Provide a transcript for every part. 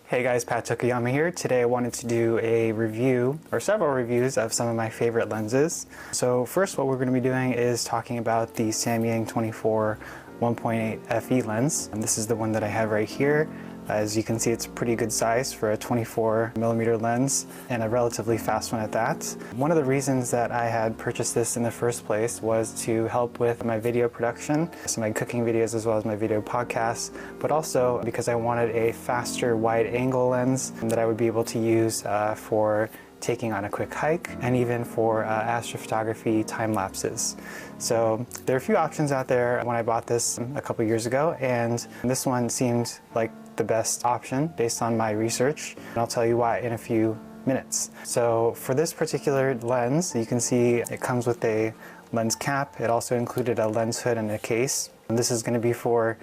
Hey guys, Pat Tokuyama here. Today I wanted to do a review, or several reviews, of some of my favorite lenses. So first what we're going to be doing is talking about the Samyang 24 1.8 FE lens. And this is the one that I have right here. As you can see, it's a pretty good size for a 24mm lens, and a relatively fast one at that. One of the reasons that I had purchased this in the first place was to help with my video production, so my cooking videos as well as my video podcasts, but also because I wanted a faster wide-angle lens that I would be able to use for taking on a quick hike, and even for astrophotography time lapses. So there are a few options out there when I bought this a couple years ago, and this one seemed like the best option based on my research, and I'll tell you why in a few minutes. So for this particular lens, you can see it comes with a lens cap. It also included a lens hood and a case. And this is going to be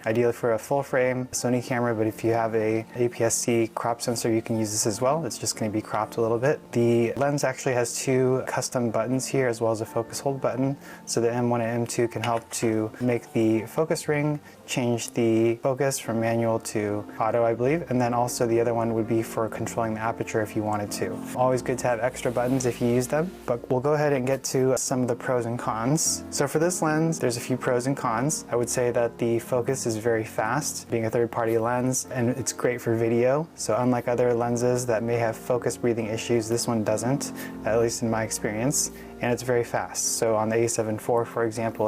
ideally for a full frame Sony camera, but if you have a APS-C crop sensor, you can use this as well. It's just going to be cropped a little bit. The lens actually has two custom buttons here, as well as a focus hold button. So the M1 and M2 can help to make the focus ring change the focus from manual to auto, I believe. And then also the other one would be for controlling the aperture if you wanted to. Always good to have extra buttons if you use them, but we'll go ahead and get to some of the pros and cons. So for this lens, there's a few pros and cons. I would say that the focus is very fast, being a third-party lens, and it's great for video. So unlike other lenses that may have focus breathing issues, this one doesn't, at least in my experience. And it's very fast. So on the A7 IV, for example,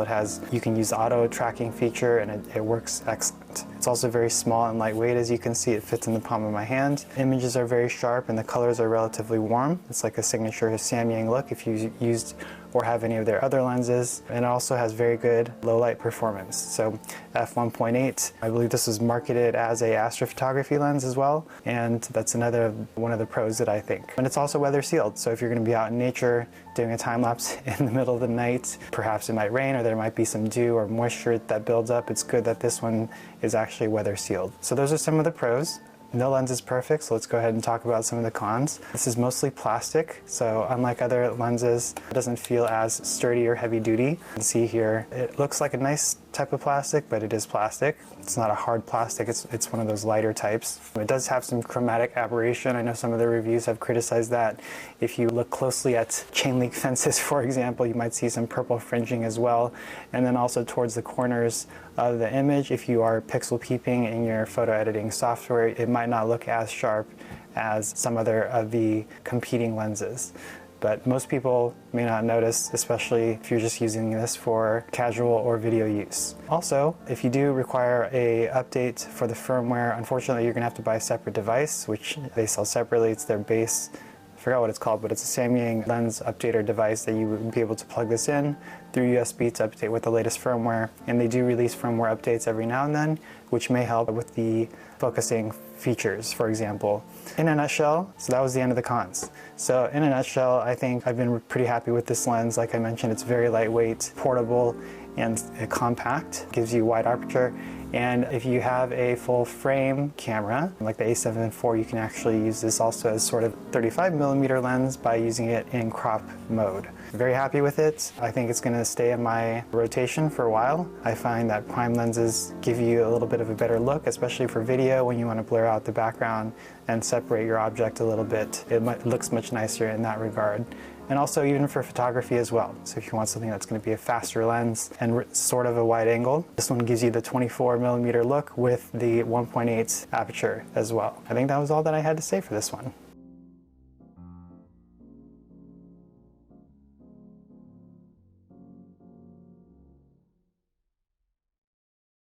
you can use the auto tracking feature, and it works excellent. It's also very small and lightweight. As you can see, it fits in the palm of my hand. Images are very sharp and the colors are relatively warm. It's like a signature Samyang look if you used or have any of their other lenses. And it also has very good low light performance. So f1.8, I believe this was marketed as a astrophotography lens as well, and that's another one of the pros that I think. And it's also weather sealed, so if you're going to be out in nature doing a time lapse in the middle of the night, perhaps it might rain or there might be some dew or moisture that builds up, it's good that this one is actually weather sealed. So those are some of the pros. No lens is perfect, so let's go ahead and talk about some of the cons. This is mostly plastic, so unlike other lenses, it doesn't feel as sturdy or heavy duty. You can see here, it looks like a nice type of plastic, but it is plastic. It's not a hard plastic, it's one of those lighter types. It does have some chromatic aberration. I know some of the reviews have criticized that. If you look closely at chain link fences, for example, you might see some purple fringing as well. And then also towards the corners of the image, if you are pixel peeping in your photo editing software, it might not look as sharp as some other of the competing lenses. But most people may not notice, especially if you're just using this for casual or video use. Also, if you do require an update for the firmware, unfortunately you're going to have to buy a separate device, which they sell separately. It's their base, I forgot what it's called, but it's a Samyang lens updater device that you would be able to plug this in through USB to update with the latest firmware. And they do release firmware updates every now and then, which may help with the focusing features, for example. In a nutshell, so that was the end of the cons. So in a nutshell, I think I've been pretty happy with this lens. Like I mentioned, it's very lightweight, portable, and compact. Gives you wide aperture. And if you have a full frame camera, like the A7 IV, you can actually use this also as sort of 35mm lens by using it in crop mode. Very happy with it. I think it's going to stay in my rotation for a while. I find that prime lenses give you a little bit of a better look, especially for video when you want to blur out the background and separate your object a little bit. It looks much nicer in that regard. And also even for photography as well. So if you want something that's going to be a faster lens and sort of a wide angle, this one gives you the 24mm look with the 1.8 aperture as well. I think that was all that I had to say for this one.